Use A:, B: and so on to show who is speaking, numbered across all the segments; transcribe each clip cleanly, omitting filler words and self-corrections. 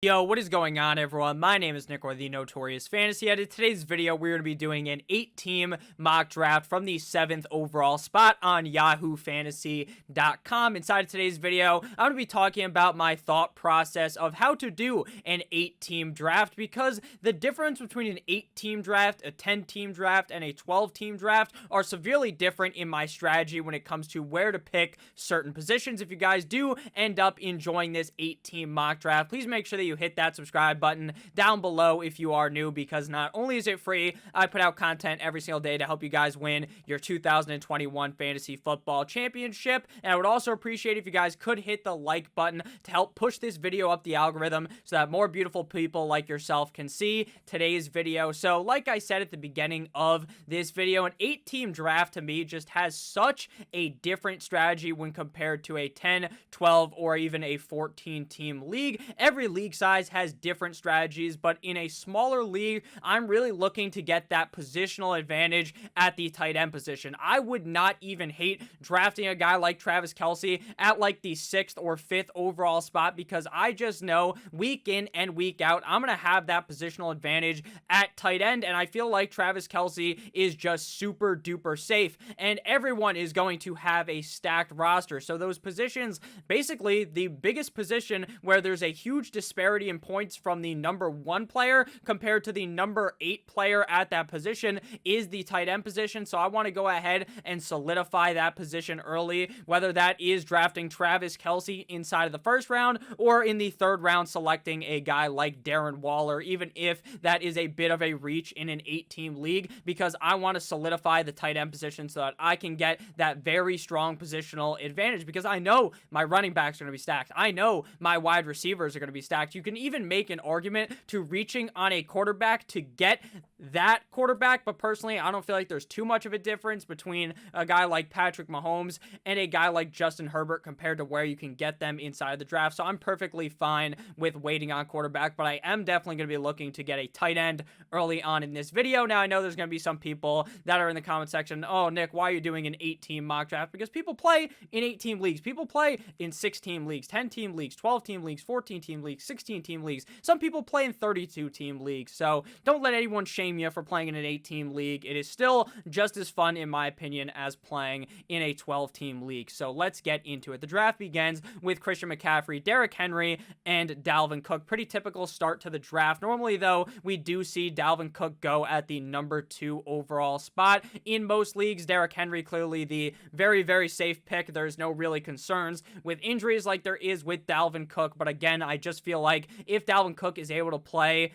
A: Yo, what is going on, everyone? My name is Nick, or the Notorious Fantasy Ed. In today's video, we're going to be doing an 8-team mock draft from the 7th overall spot on yahoofantasy.com. Inside of today's video, I'm going to be talking about my thought process of how to do an 8-team draft, because the difference between an 8-team draft, a 10-team draft, and a 12-team draft are severely different in my strategy when it comes to where to pick certain positions. If you guys do end up enjoying this 8-team mock draft, please make sure that you hit that subscribe button down below if you are new, because not only is it free, I put out content every single day to help you guys win your 2021 fantasy football championship. And I would also appreciate if you guys could hit the like button to help push this video up the algorithm so that more beautiful people like yourself can see today's video. So like I said at the beginning of this video, an 8-team draft to me just has such a different strategy when compared to a 10, 12, or even a 14-team league. Every league size has different strategies, but in a smaller league, I'm really looking to get that positional advantage at the tight end position. I would not even hate drafting a guy like Travis Kelce at like the 6th or 5th overall spot, because I just know week in and week out, I'm going to have that positional advantage at tight end, and I feel like Travis Kelce is just super duper safe, and everyone is going to have a stacked roster. So those positions, basically the biggest position where there's a huge disparity in points from the number 1 player compared to the number 8 player at that position, is the tight end position. So I want to go ahead and solidify that position early, whether that is drafting Travis Kelce inside of the 1st round or in the 3rd round selecting a guy like Darren Waller, even if that is a bit of a reach in an 8-team league, because I want to solidify the tight end position so that I can get that very strong positional advantage, because I know my running backs are going to be stacked. I know my wide receivers are going to be stacked. You can even make an argument to reaching on a quarterback to get that quarterback, but personally, I don't feel like there's too much of a difference between a guy like Patrick Mahomes and a guy like Justin Herbert compared to where you can get them inside the draft. So I'm perfectly fine with waiting on quarterback, but I am definitely going to be looking to get a tight end early on in this video. Now, I know there's going to be some people that are in the comment section, oh, Nick, why are you doing an 8-team mock draft? Because people play in 8-team leagues. People play in 6-team leagues, 10-team leagues, 12-team leagues, 14-team leagues, 16-team leagues. Some people play in 32-team leagues. So don't let anyone shame you for playing in an 8-team league. It is still just as fun, in my opinion, as playing in a 12-team league. So let's get into it. The draft begins with Christian McCaffrey, Derrick Henry, and Dalvin Cook. Pretty typical start to the draft. Normally, though, we do see Dalvin Cook go at the number 2 overall spot. In most leagues, Derrick Henry clearly the very, very safe pick. There's no really concerns with injuries like there is with Dalvin Cook. But again, I just feel like if Dalvin Cook is able to play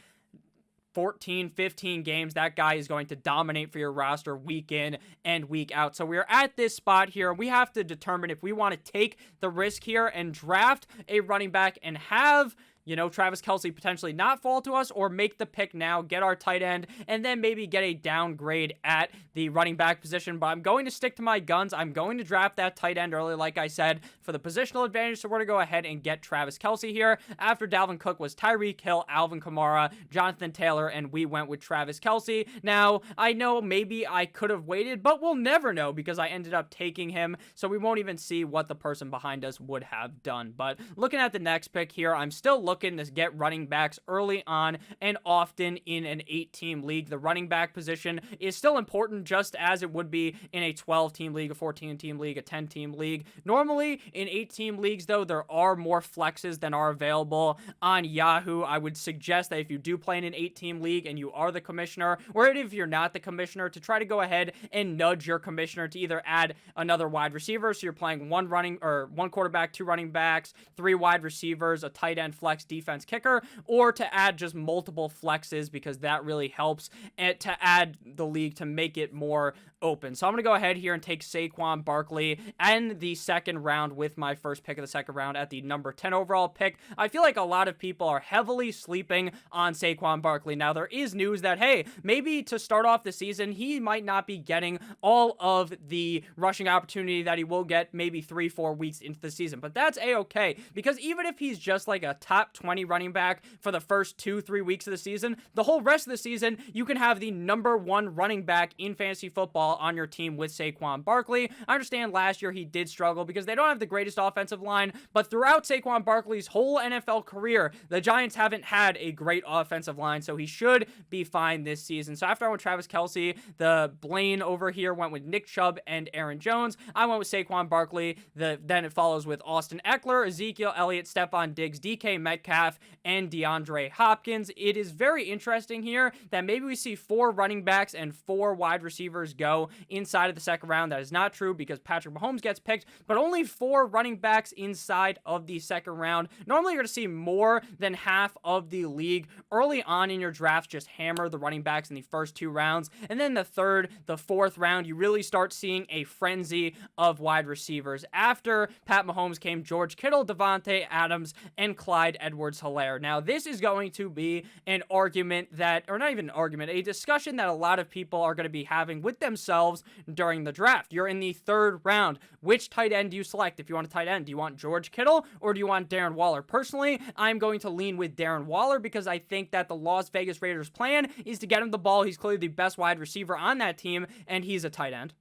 A: 14, 15 games, that guy is going to dominate for your roster week in and week out. So we're at this spot here. We have to determine if we want to take the risk here and draft a running back and have, you know, Travis Kelce potentially not fall to us, or make the pick now, get our tight end, and then maybe get a downgrade at the running back position. But I'm going to stick to my guns. I'm going to draft that tight end early, like I said, for the positional advantage. So we're going to go ahead and get Travis Kelce here. After Dalvin Cook was Tyreek Hill, Alvin Kamara, Jonathan Taylor, and we went with Travis Kelce. Now, I know maybe I could have waited, but we'll never know, because I ended up taking him, so we won't even see what the person behind us would have done. But looking at the next pick here, I'm still looking to get running backs early on and often in an 8-team league. The running back position is still important, just as it would be in a 12-team league, a 14-team league, a 10-team league. Normally, in 8-team leagues, though, there are more flexes than are available on Yahoo. I would suggest that if you do play in an 8-team league and you are the commissioner, or if you're not the commissioner, to try to go ahead and nudge your commissioner to either add another wide receiver, so you're playing one quarterback, 2 running backs, 3 wide receivers, a tight end, flex, defense, kicker, or to add just multiple flexes, because that really helps to add the league to make it more open. So I'm going to go ahead here and take Saquon Barkley and the 2nd round with my first pick of the 2nd round at the number 10 overall pick. I feel like a lot of people are heavily sleeping on Saquon Barkley. Now, there is news that, hey, maybe to start off the season, he might not be getting all of the rushing opportunity that he will get maybe 3-4 weeks into the season. But that's a-okay, because even if he's just like a top top 20 running back for the first 2-3 weeks of the season, the whole rest of the season, you can have the number 1 running back in fantasy football on your team with Saquon Barkley. I understand last year he did struggle because they don't have the greatest offensive line, but throughout Saquon Barkley's whole NFL career, the Giants haven't had a great offensive line, so he should be fine this season. So after I went Travis Kelce, the Blaine over here went with Nick Chubb and Aaron Jones. I went with Saquon Barkley. Then it follows with Austin Eckler, Ezekiel Elliott, Stephon Diggs, DK Metcalf, and DeAndre Hopkins. It is very interesting here that maybe we see 4 running backs and 4 wide receivers go inside of the second round. That is not true because Patrick Mahomes gets picked, but only 4 running backs inside of the second round. Normally, you're going to see more than half of the league early on in your drafts just hammer the running backs in the first 2 rounds, and then the third, the fourth round, you really start seeing a frenzy of wide receivers. After Pat Mahomes came George Kittle, Devontae Adams, and Clyde Edwards-Helaire. Now, this is going to be an argument that, or not even an argument, a discussion that a lot of people are going to be having with themselves during the draft. You're in the third round. Which tight end do you select if you want a tight end? Do you want George Kittle or do you want Darren Waller? Personally, I'm going to lean with Darren Waller because I think that the Las Vegas Raiders' plan is to get him the ball. He's clearly the best wide receiver on that team, and he's a tight end.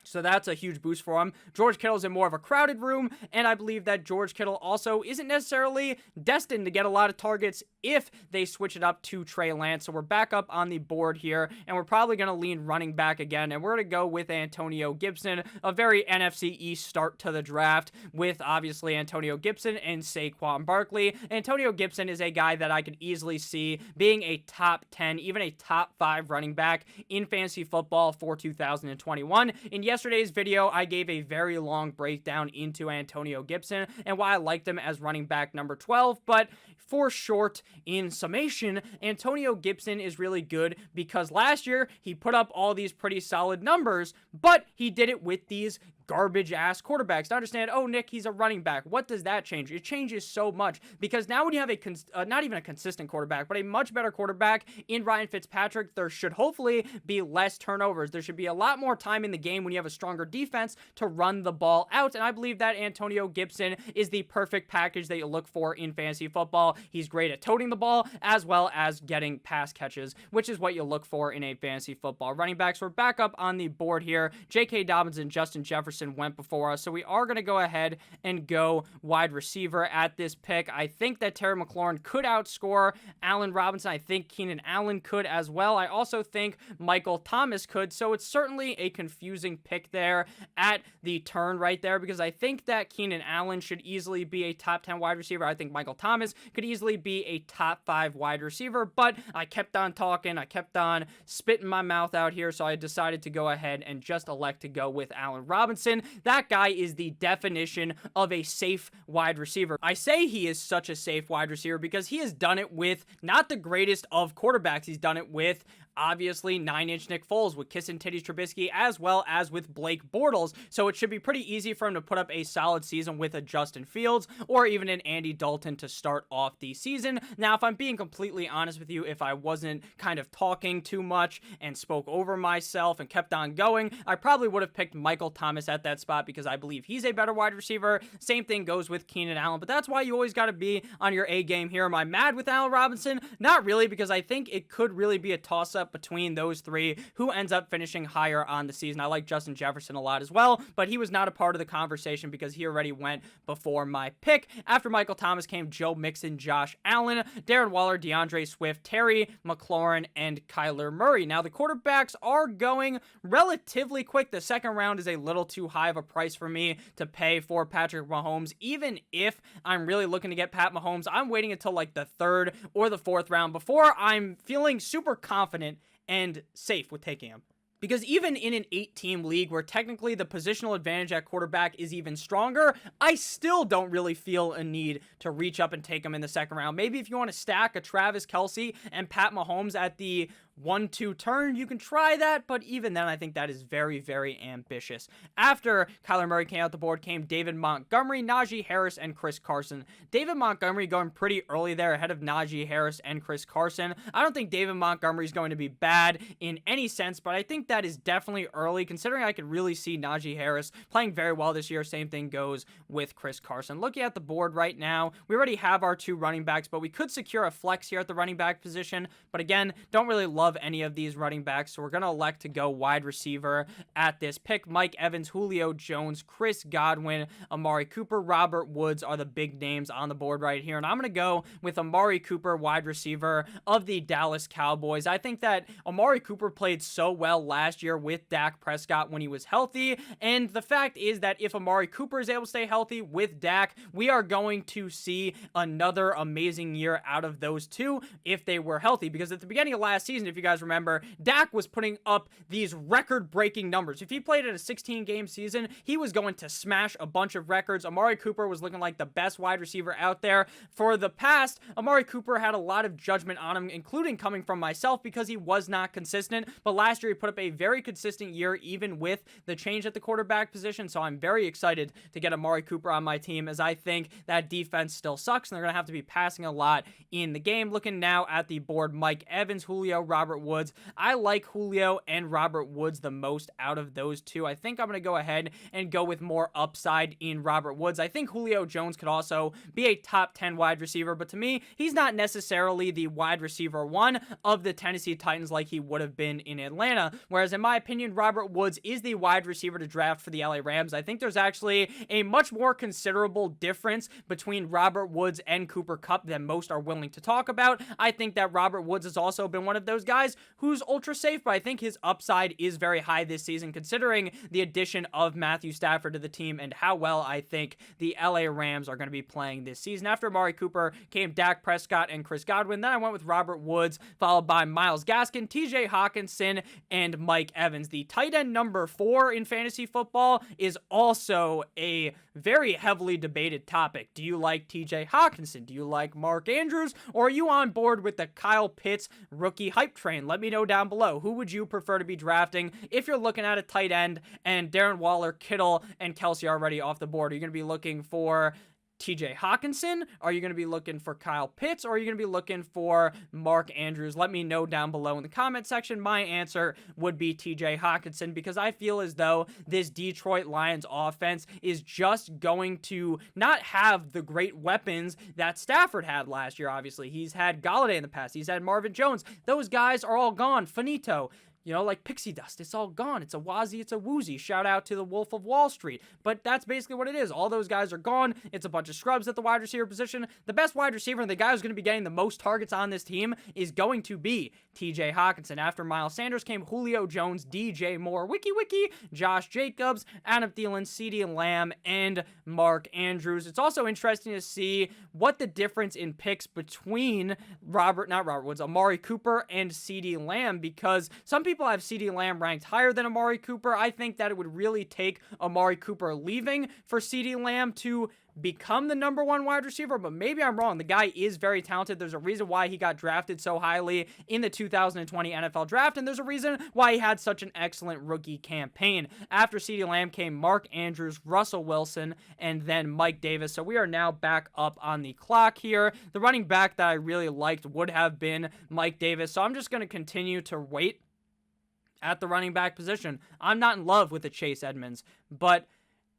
A: So that's a huge boost for him. George Kittle's in more of a crowded room, and I believe that George Kittle also isn't necessarily destined to get a lot of targets if they switch it up to Trey Lance. So we're back up on the board here, and we're probably going to lean running back again, and we're going to go with Antonio Gibson, a very NFC East start to the draft with obviously Antonio Gibson and Saquon Barkley. Antonio Gibson is a guy that I could easily see being a top 10, even a top 5 running back in fantasy football for 2021. And yesterday's video, I gave a very long breakdown into Antonio Gibson and why I liked him as running back number 12, but for short, in summation, Antonio Gibson is really good because last year he put up all these pretty solid numbers, but he did it with these garbage-ass quarterbacks. To understand, oh, Nick, he's a running back. What does that change? It changes so much because now when you have a not even a consistent quarterback, but a much better quarterback in Ryan Fitzpatrick, there should hopefully be less turnovers. There should be a lot more time in the game when you have a stronger defense to run the ball out, and I believe that Antonio Gibson is the perfect package that you look for in fantasy football. He's great at toting the ball as well as getting pass catches, which is what you look for in a fantasy football. Running backs, we're back up on the board here. J.K. Dobbins and Justin Jefferson went before us, so we are going to go ahead and go wide receiver at this pick. I think that Terry McLaurin could outscore Allen Robinson. I think Keenan Allen could as well. I also think Michael Thomas could, so it's certainly a confusing pick there at the turn right there because I think that Keenan Allen should easily be a top 10 wide receiver. I think Michael Thomas could easily be a top 5 wide receiver, but I kept on talking. I kept on spitting my mouth out here, so I decided to go ahead and just elect to go with Allen Robinson. That guy is the definition of a safe wide receiver. I say he is such a safe wide receiver because he has done it with not the greatest of quarterbacks. He's done it with obviously 9-inch Nick Foles, with Kissing Titties Trubisky, as well as with Blake Bortles. So it should be pretty easy for him to put up a solid season with a Justin Fields or even an Andy Dalton to start off the season. Now, if I'm being completely honest with you, if I wasn't kind of talking too much and spoke over myself and kept on going, I probably would have picked Michael Thomas at that spot because I believe he's a better wide receiver. Same thing goes with Keenan Allen, but that's why you always got to be on your A game here. Am I mad with Allen Robinson? Not really, because I think it could really be a toss-up between those three who ends up finishing higher on the season. I like Justin Jefferson a lot as well, but he was not a part of the conversation because he already went before my pick. After Michael Thomas came Joe Mixon, Josh Allen, Darren Waller, DeAndre Swift, Terry McLaurin, and Kyler Murray. Now, the quarterbacks are going relatively quick. The second round is a little too high of a price for me to pay for Patrick Mahomes. Even if I'm really looking to get Pat Mahomes, I'm waiting until like the third or the fourth round before I'm feeling super confident and safe with taking him. Because even in an 8-team league where technically the positional advantage at quarterback is even stronger, I still don't really feel a need to reach up and take him in the second round. Maybe if you want to stack a Travis Kelce and Pat Mahomes at the 1-2 turn, you can try that, but even then, I think that is very, very ambitious. After Kyler Murray came out the board came David Montgomery, Najee Harris, and Chris Carson. David Montgomery going pretty early there ahead of Najee Harris and Chris Carson. I don't think David Montgomery is going to be bad in any sense, but I think that is definitely early, considering I could really see Najee Harris playing very well this year. Same thing goes with Chris Carson. Looking at the board right now, we already have our 2 running backs, but we could secure a flex here at the running back position. But again, don't really love any of these running backs, so we're going to elect to go wide receiver at this pick. Mike Evans, Julio Jones, Chris Godwin, Amari Cooper, Robert Woods are the big names on the board right here. And I'm going to go with Amari Cooper, wide receiver of the Dallas Cowboys. I think that Amari Cooper played so well last year with Dak Prescott when he was healthy. And the fact is that if Amari Cooper is able to stay healthy with Dak, we are going to see another amazing year out of those two if they were healthy. Because at the beginning of last season, if you guys remember, Dak was putting up these record-breaking numbers. If he played in a 16-game season, he was going to smash a bunch of records. Amari Cooper was looking like the best wide receiver out there. For the past, Amari Cooper had a lot of judgment on him, including coming from myself, because he was not consistent. But last year, he put up a very consistent year, even with the change at the quarterback position. So I'm very excited to get Amari Cooper on my team, as I think that defense still sucks, and they're going to have to be passing a lot in the game. Looking now at the board, Mike Evans, Julio, Robert Woods. I like Julio and Robert Woods the most out of those two. I think I'm going to go ahead and go with more upside in Robert Woods. I think Julio Jones could also be a top 10 wide receiver, but to me, he's not necessarily the wide receiver 1 of the Tennessee Titans like he would have been in Atlanta. Whereas in my opinion, Robert Woods is the wide receiver to draft for the LA Rams. I think there's actually a much more considerable difference between Robert Woods and Cooper Kupp than most are willing to talk about. I think that Robert Woods has also been one of those guys who's ultra safe, but I think his upside is very high this season, considering the addition of Matthew Stafford to the team and how well I think the LA Rams are going to be playing this season. After Amari Cooper came Dak Prescott and Chris Godwin. Then I went with Robert Woods, followed by Myles Gaskin, TJ Hawkinson, and Mike Evans. The tight end number 4 in fantasy football is also a very heavily debated topic. Do you like TJ Hawkinson? Do you like Mark Andrews? Or are you on board with the Kyle Pitts rookie hype train? Let me know down below. Who would you prefer to be drafting if you're looking at a tight end and Darren Waller, Kittle, and Kelsey are already off the board? Are you going to be looking for TJ Hawkinson? Are you going to be looking for Kyle Pitts? Or are you going to be looking for Mark Andrews? Let me know down below in the comment section. My answer would be TJ Hawkinson, because I feel as though this Detroit Lions offense is just going to not have the great weapons that Stafford had last year. Obviously, he's had Golladay in the past. He's had Marvin Jones. Those guys are all gone. Finito. You know, like pixie dust. It's all gone. It's a wazzy, it's a woozy. Shout out to the Wolf of Wall Street. But that's basically what it is. All those guys are gone. It's a bunch of scrubs at the wide receiver position. The best wide receiver and the guy who's going to be getting the most targets on this team is going to be TJ Hawkinson. After Miles Sanders came Julio Jones, DJ Moore, Wiki, Josh Jacobs, Adam Thielen, CeeDee Lamb, and Mark Andrews. It's also interesting to see what the difference in picks between Amari Cooper and CeeDee Lamb, because some people have CeeDee Lamb ranked higher than Amari Cooper. I think that it would really take Amari Cooper leaving for CeeDee Lamb to become the number 1 wide receiver, but maybe I'm wrong. The guy is very talented. There's a reason why he got drafted so highly in the 2020 NFL draft, and there's a reason why he had such an excellent rookie campaign. After CeeDee Lamb came Mark Andrews, Russell Wilson, and then Mike Davis. So we are now back up on the clock here. The running back that I really liked would have been Mike Davis, so I'm just going to continue to wait at the running back position. I'm not in love with the Chase Edmonds, but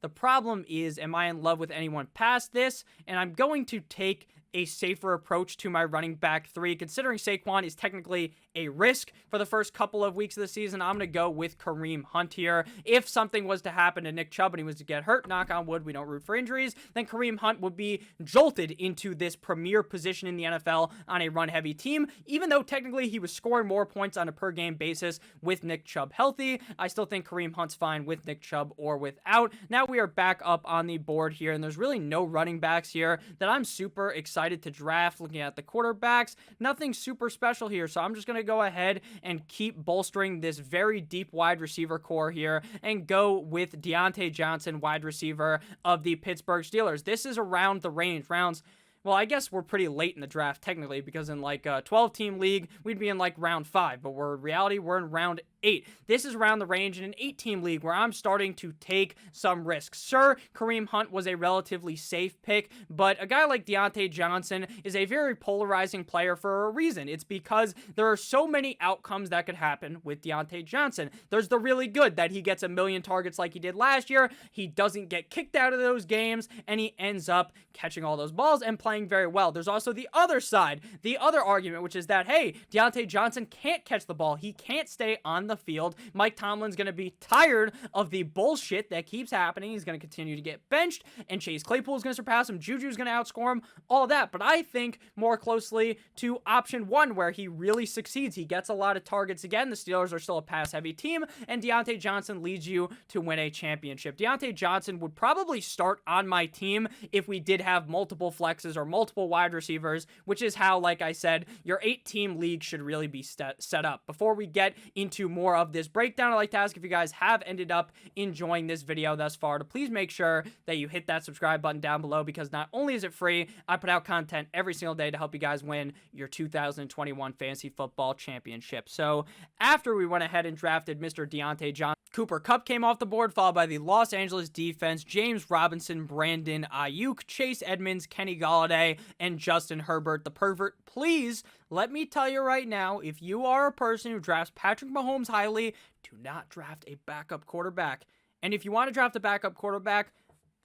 A: the problem is, am I in love with anyone past this? And I'm going to take a safer approach to my running back 3. Considering Saquon is technically a risk for the first couple of weeks of the season, I'm going to go with Kareem Hunt here. If something was to happen to Nick Chubb and he was to get hurt, knock on wood, we don't root for injuries, then Kareem Hunt would be jolted into this premier position in the NFL on a run-heavy team. Even though technically he was scoring more points on a per-game basis with Nick Chubb healthy, I still think Kareem Hunt's fine with Nick Chubb or without. Now we are back up on the board here, and there's really no running backs here that I'm super excited to draft. Looking at the quarterbacks, nothing super special here, so I'm just going to go ahead and keep bolstering this very deep wide receiver core here and go with Deontay Johnson, wide receiver of the Pittsburgh Steelers. This is around the range, rounds well, I guess we're pretty late in the draft technically, because in like a 12-team league, we'd be in like round 5, but in reality, we're in round 8. This is around the range in an 8-team league where I'm starting to take some risks. Sure, Kareem Hunt was a relatively safe pick, but a guy like Deontay Johnson is a very polarizing player for a reason. It's because there are so many outcomes that could happen with Deontay Johnson. There's the really good, that he gets a million targets like he did last year, he doesn't get kicked out of those games, and he ends up catching all those balls and playing very well. There's also the other side, the other argument, which is that, hey, Deontay Johnson can't catch the ball. He can't stay on the field. Mike Tomlin's going to be tired of the bullshit that keeps happening. He's going to continue to get benched, and Chase Claypool is going to surpass him. Juju's going to outscore him, all that. But I think more closely to option 1, where he really succeeds. He gets a lot of targets again. The Steelers are still a pass-heavy team, and Deontay Johnson leads you to win a championship. Deontay Johnson would probably start on my team if we did have multiple flexes or multiple wide receivers, which is how, like I said, your 8-team league should really be set up. Before we get into more of this breakdown, I'd like to ask if you guys have ended up enjoying this video thus far, to please make sure that you hit that subscribe button down below, because not only is it free, I put out content every single day to help you guys win your 2021 Fantasy Football Championship. So after we went ahead and drafted Mr. Deontay Johnson, Cooper Kupp came off the board, followed by the Los Angeles defense, James Robinson, Brandon Ayuk, Chase Edmonds, Kenny Golladay, and Justin Herbert, the pervert. Please, let me tell you right now, if you are a person who drafts Patrick Mahomes highly, do not draft a backup quarterback. And if you want to draft a backup quarterback,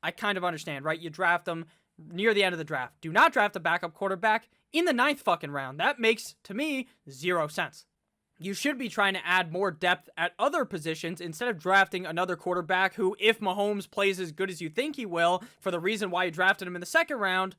A: I kind of understand, right? You draft them near the end of the draft. Do not draft a backup quarterback in the 9th fucking round. That makes, to me, 0 sense. You should be trying to add more depth at other positions instead of drafting another quarterback who, if Mahomes plays as good as you think he will, for the reason why you drafted him in the 2nd round,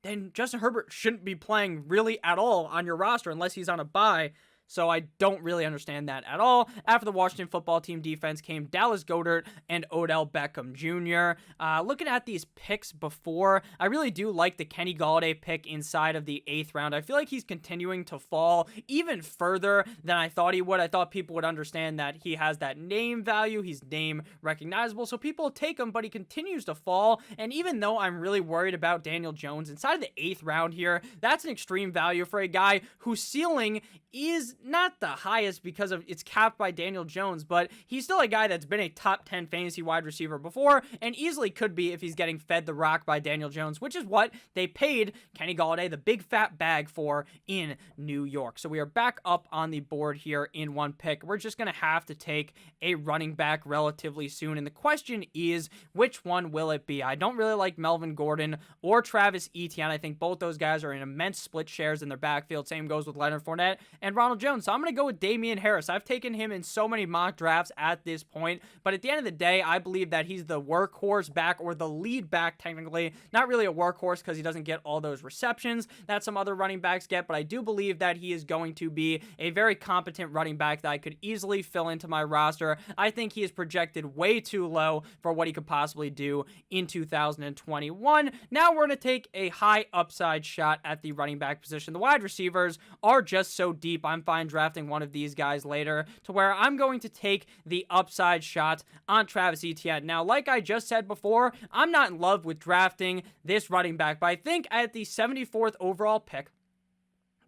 A: then Justin Herbert shouldn't be playing really at all on your roster unless he's on a bye. So I don't really understand that at all. After the Washington football team defense came Dallas Goedert and Odell Beckham Jr. Looking at these picks before, I really do like the Kenny Golladay pick inside of the 8th round. I feel like he's continuing to fall even further than I thought he would. I thought people would understand that he has that name value. He's name recognizable, so people take him, but he continues to fall. And even though I'm really worried about Daniel Jones, inside of the 8th round here, that's an extreme value for a guy whose ceiling is not the highest because of it's capped by Daniel Jones, but he's still a guy that's been a top 10 fantasy wide receiver before, and easily could be if he's getting fed the rock by Daniel Jones, which is what they paid Kenny Golladay the big fat bag for in New York. So we are back up on the board here in 1 pick. We're just going to have to take a running back relatively soon, and the question is, which one will it be? I don't really like Melvin Gordon or Travis Etienne. I think both those guys are in immense split shares in their backfield. Same goes with Leonard Fournette and Ronald Jones. So I'm going to go with Damian Harris. I've taken him in so many mock drafts at this point, but at the end of the day, I believe that he's the workhorse back, or the lead back technically. Not really a workhorse because he doesn't get all those receptions that some other running backs get, but I do believe that he is going to be a very competent running back that I could easily fill into my roster. I think he is projected way too low for what he could possibly do in 2021. Now we're going to take a high upside shot at the running back position. The wide receivers are just so deep. I'm fine drafting one of these guys later, to where I'm going to take the upside shot on Travis Etienne. Now, like I just said before, I'm not in love with drafting this running back, but I think at the 74th overall pick,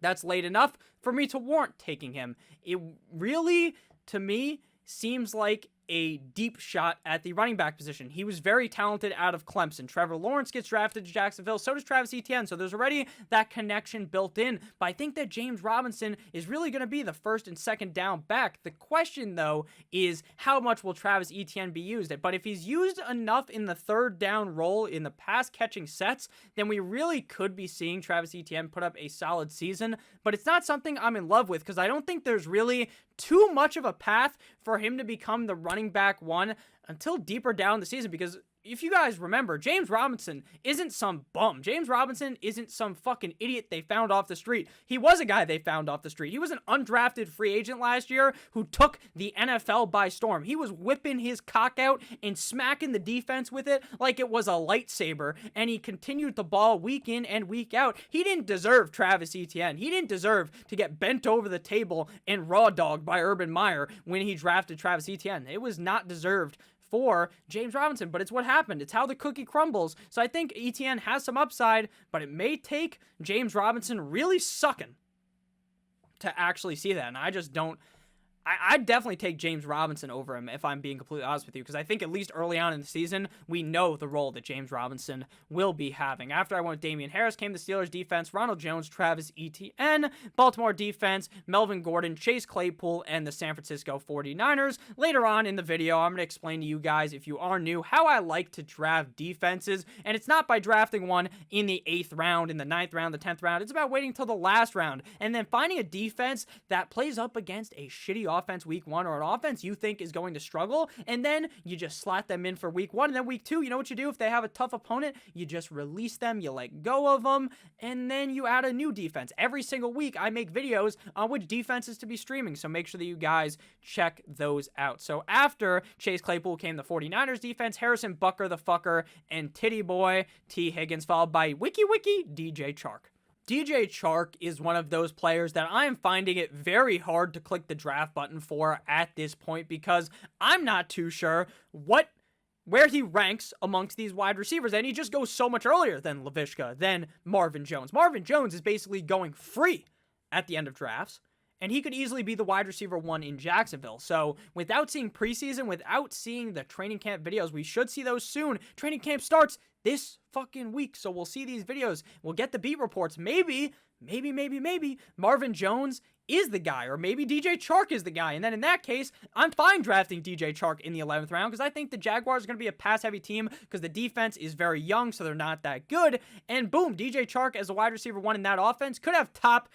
A: that's late enough for me to warrant taking him. It really, to me, seems like a deep shot at the running back position. He was very talented out of Clemson. Trevor Lawrence gets drafted to Jacksonville. So does Travis Etienne. So there's already that connection built in. But I think that James Robinson is really going to be the 1st and 2nd down back. The question, though, is how much will Travis Etienne be used? But if he's used enough in the 3rd down role in the pass catching sets, then we really could be seeing Travis Etienne put up a solid season. But it's not something I'm in love with, because I don't think there's really too much of a path for him to become the running back 1 until deeper down the season, because if you guys remember, James Robinson isn't some bum. James Robinson isn't some fucking idiot they found off the street. He was a guy they found off the street. He was an undrafted free agent last year who took the NFL by storm. He was whipping his cock out and smacking the defense with it like it was a lightsaber, and he continued the ball week in and week out. He didn't deserve Travis Etienne. He didn't deserve to get bent over the table and raw dogged by Urban Meyer when he drafted Travis Etienne. It was not deserved for James Robinson, but it's what happened. It's how the cookie crumbles. So I think ETN has some upside, but it may take James Robinson really sucking to actually see that. And I just don't. I'd definitely take James Robinson over him if I'm being completely honest with you, because I think at least early on in the season, we know the role that James Robinson will be having. After I went with Damian Harris came the Steelers defense, Ronald Jones, Travis Etienne, Baltimore defense, Melvin Gordon, Chase Claypool, and the San Francisco 49ers. Later on in the video, I'm going to explain to you guys, if you are new, how I like to draft defenses, and it's not by drafting one in the 8th round, in the 9th round, the 10th round. It's about waiting till the last round, and then finding a defense that plays up against a shitty offense week 1 or an offense you think is going to struggle, and then you just slot them in for week 1, and then week 2, you know what you do if they have a tough opponent? You just release them, you let go of them, and then you add a new defense. Every single week I make videos on which defenses to be streaming, so make sure that you guys check those out. So after Chase Claypool came the 49ers defense, Harrison Bucker the fucker, and Titty Boy T. Higgins, followed by Wiki DJ Chark. DJ Chark is one of those players that I am finding it very hard to click the draft button for at this point, because I'm not too sure where he ranks amongst these wide receivers, and he just goes so much earlier than Laviska, than Marvin Jones. Marvin Jones is basically going free at the end of drafts, and he could easily be the wide receiver 1 in Jacksonville. So without seeing preseason, without seeing the training camp videos, we should see those soon. Training camp starts this fucking week, so we'll see these videos. We'll get the beat reports. Maybe Marvin Jones is the guy, or maybe DJ Chark is the guy. And then in that case, I'm fine drafting DJ Chark in the 11th round, because I think the Jaguars are going to be a pass-heavy team because the defense is very young, so they're not that good. And boom, DJ Chark as a wide receiver 1 in that offense could have top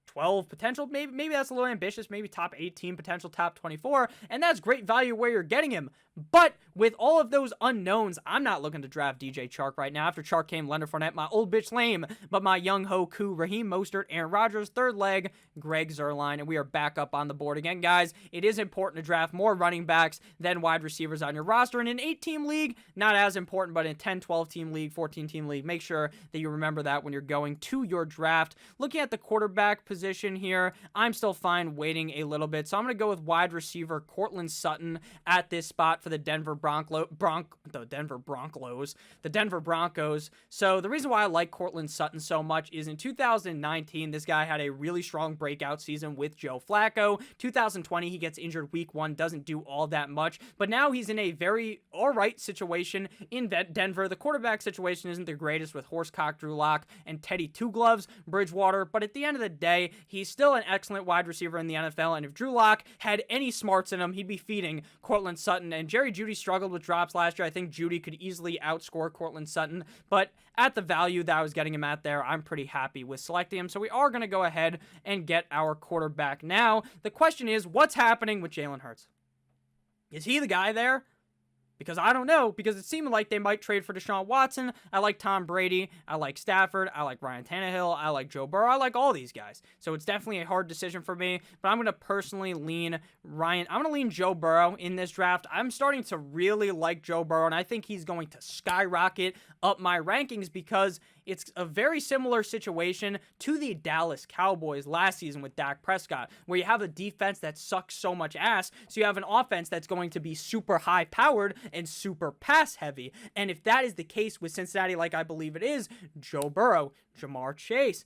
A: 12 potential, maybe that's a little ambitious, maybe top 18 potential, top 24, and that's great value where you're getting him. But with all of those unknowns, I'm not looking to draft DJ Chark right now. After Chark came Leonard Fournette, my old bitch lame, but my young ho coup, Raheem Mostert, Aaron Rodgers, third leg, Greg Zuerlein, and we are back up on the board again, guys. It is important to draft more running backs than wide receivers on your roster. In an 8-team league, not as important, but in a 10, 12-team league, 14-team league, make sure that you remember that when you're going to your draft. Looking at the quarterback position here, I'm still fine waiting a little bit, so I'm going to go with wide receiver Cortland Sutton at this spot for the Denver Broncos. So the reason why I like Cortland Sutton so much is in 2019, this guy had a really strong breakout season with Joe Flacco. 2020, he gets injured week 1, doesn't do all that much, but now he's in a very alright situation in Denver. The quarterback situation isn't the greatest with Horsecock Drew Lock and Teddy Two Gloves Bridgewater, but at the end of the day, he's still an excellent wide receiver in the NFL, and if Drew Lock had any smarts in him, he'd be feeding Cortland Sutton. And Jerry Jeudy struggled with drops last year. I think Jeudy could easily outscore Cortland Sutton, but at the value that I was getting him at there, I'm pretty happy with selecting him. So we are going to go ahead and get our quarterback now. The question is, what's happening with Jalen Hurts? Is he the guy there? Because I don't know, because it seemed like they might trade for Deshaun Watson. I like Tom Brady. I like Stafford. I like Ryan Tannehill. I like Joe Burrow. I like all these guys. So it's definitely a hard decision for me, but I'm going to personally lean I'm going to lean Joe Burrow in this draft. I'm starting to really like Joe Burrow, and I think he's going to skyrocket up my rankings because it's a very similar situation to the Dallas Cowboys last season with Dak Prescott, where you have a defense that sucks so much ass, so you have an offense that's going to be super high-powered and super pass-heavy. And if that is the case with Cincinnati, like I believe it is, Joe Burrow, Jamar Chase,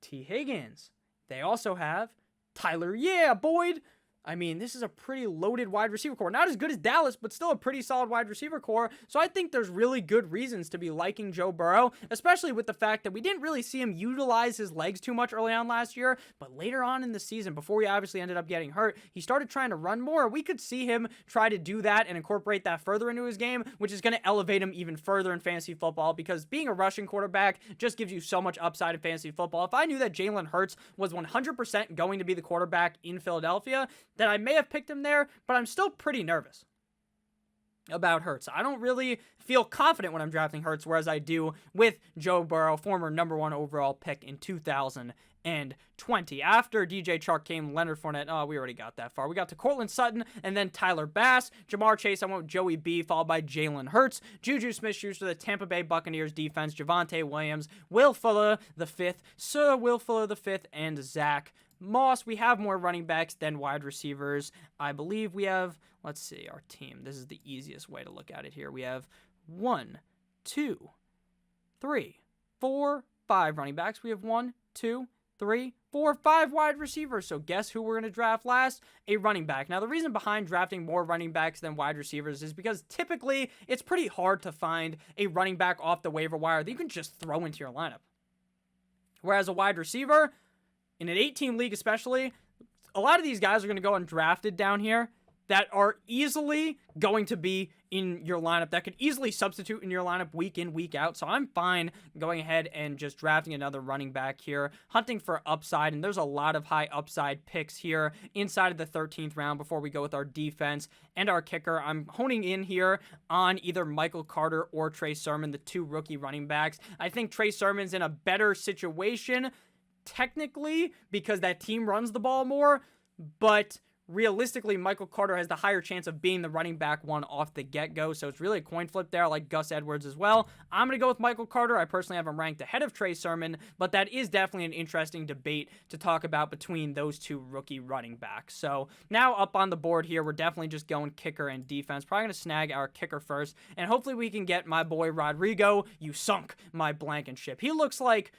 A: T. Higgins, they also have Tyler Boyd. I mean, this is a pretty loaded wide receiver core. Not as good as Dallas, but still a pretty solid wide receiver core. So I think there's really good reasons to be liking Joe Burrow, especially with the fact that we didn't really see him utilize his legs too much early on last year. But later on in the season, before he obviously ended up getting hurt, he started trying to run more. We could see him try to do that and incorporate that further into his game, which is going to elevate him even further in fantasy football, because being a rushing quarterback just gives you so much upside in fantasy football. If I knew that Jalen Hurts was 100% going to be the quarterback in Philadelphia, then I may have picked him there, but I'm still pretty nervous about Hurts. I don't really feel confident when I'm drafting Hurts, whereas I do with Joe Burrow, former number 1 overall pick in 2020. After DJ Chark came Leonard Fournette. Oh, we already got that far. We got to Cortland Sutton and then Tyler Bass. Jamar Chase, I went with Joey B, followed by Jalen Hurts. Juju Smith-Schuster, the Tampa Bay Buccaneers defense. Javonte Williams, Will Fuller the 5th, Sir Will Fuller the 5th, and Zach Moss, we have more running backs than wide receivers. I believe we have, let's see, our team. This is the easiest way to look at it here. We have 1, 2, 3, 4, 5 running backs. We have 1, 2, 3, 4, 5 wide receivers. So guess who we're going to draft last? A running back. Now, the reason behind drafting more running backs than wide receivers is because typically it's pretty hard to find a running back off the waiver wire that you can just throw into your lineup. Whereas a wide receiver, in an 8-team league especially, a lot of these guys are going to go undrafted down here that are easily going to be in your lineup, that could easily substitute in your lineup week in, week out. So I'm fine going ahead and just drafting another running back here, hunting for upside. And there's a lot of high upside picks here inside of the 13th round before we go with our defense and our kicker. I'm honing in here on either Michael Carter or Trey Sermon, the 2 rookie running backs. I think Trey Sermon's in a better situation technically because that team runs the ball more, but realistically, Michael Carter has the higher chance of being the running back one off the get-go, so it's really a coin flip there. I like Gus Edwards as well. I'm going to go with Michael Carter. I personally have him ranked ahead of Trey Sermon, but that is definitely an interesting debate to talk about between those 2 rookie running backs. So now up on the board here, we're definitely just going kicker and defense. Probably going to snag our kicker first, and hopefully we can get my boy Rodrigo. You sunk my Blankenship. He looks like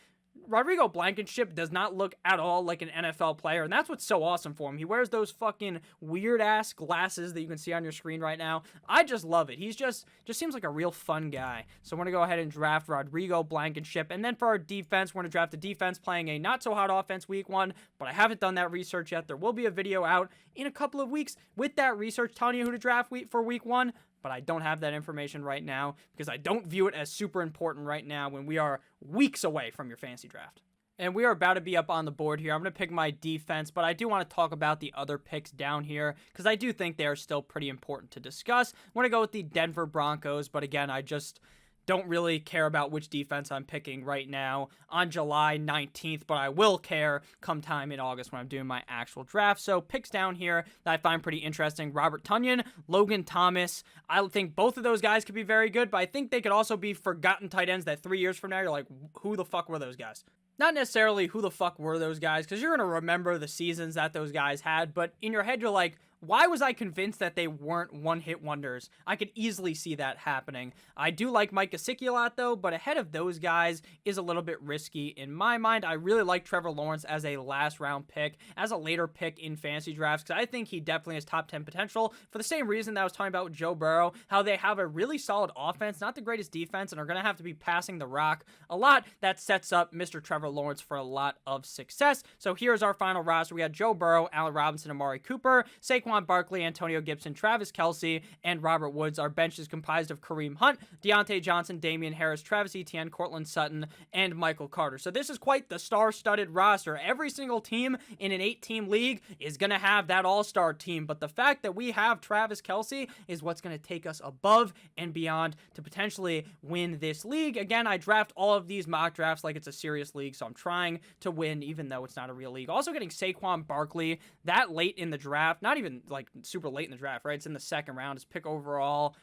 A: Rodrigo Blankenship does not look at all like an NFL player, and that's what's so awesome for him. He wears those fucking weird-ass glasses that you can see on your screen right now. I just love it. He's just seems like a real fun guy. So we're going to go ahead and draft Rodrigo Blankenship, and then for our defense, we're going to draft a defense playing a not-so-hot offense week 1, but I haven't done that research yet. There will be a video out in a couple of weeks with that research telling you who to draft for week 1, but I don't have that information right now because I don't view it as super important right now when we are weeks away from your fantasy draft. And we are about to be up on the board here. I'm going to pick my defense, but I do want to talk about the other picks down here because I do think they are still pretty important to discuss. I'm going to go with the Denver Broncos, but again, I just don't really care about which defense I'm picking right now on July 19th, but I will care come time in August when I'm doing my actual draft. So picks down here that I find pretty interesting: Robert Tonyan, Logan Thomas. I think both of those guys could be very good, but I think they could also be forgotten tight ends that 3 years from now, you're like, who the fuck were those guys? Not necessarily who the fuck were those guys, because you're going to remember the seasons that those guys had, but in your head, you're like, why was I convinced that they weren't one-hit wonders? I could easily see that happening. I do like Mike Gesicki a lot, though, but ahead of those guys is a little bit risky in my mind. I really like Trevor Lawrence as a last-round pick, as a later pick in fantasy drafts, because I think he definitely has top 10 potential for the same reason that I was talking about with Joe Burrow, how they have a really solid offense, not the greatest defense, and are going to have to be passing the rock a lot. That sets up Mr. Trevor Lawrence for a lot of success. So here's our final roster. We got Joe Burrow, Allen Robinson, Amari Cooper, Saquon Barkley, Antonio Gibson, Travis Kelce, and Robert Woods. Our bench is comprised of Kareem Hunt, Deontay Johnson, Damian Harris, Travis Etienne, Cortland Sutton, and Michael Carter. So this is quite the star-studded roster. Every single team in an 8-team league is going to have that all-star team, but the fact that we have Travis Kelce is what's going to take us above and beyond to potentially win this league. Again, I draft all of these mock drafts like it's a serious league, so I'm trying to win even though it's not a real league. Also getting Saquon Barkley that late in the draft, not even like super late in the draft, right? It's in the 2nd round. It's pick overall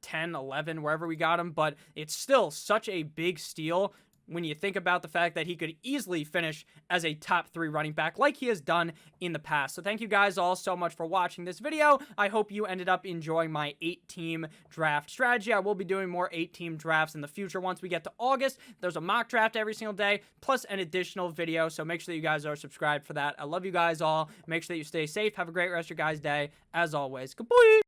A: 10, 11, wherever we got him, but it's still such a big steal when you think about the fact that he could easily finish as a top 3 running back like he has done in the past. So thank you guys all so much for watching this video. I hope you ended up enjoying my 8-team draft strategy. I will be doing more 8-team drafts in the future. Once we get to August, there's a mock draft every single day, plus an additional video. So make sure that you guys are subscribed for that. I love you guys all. Make sure that you stay safe. Have a great rest of your guys' day. As always, goodbye.